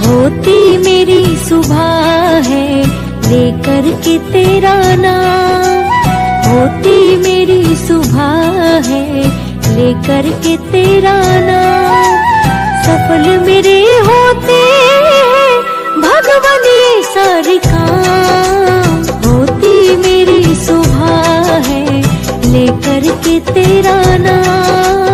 होती मेरी सुबह है लेकर के तेरा नाम, होती मेरी सुबह है लेकर के तेरा नाम। सफल मेरे होते भगवान ये सारे काम, होती मेरी सुबह है लेकर के तेरा नाम।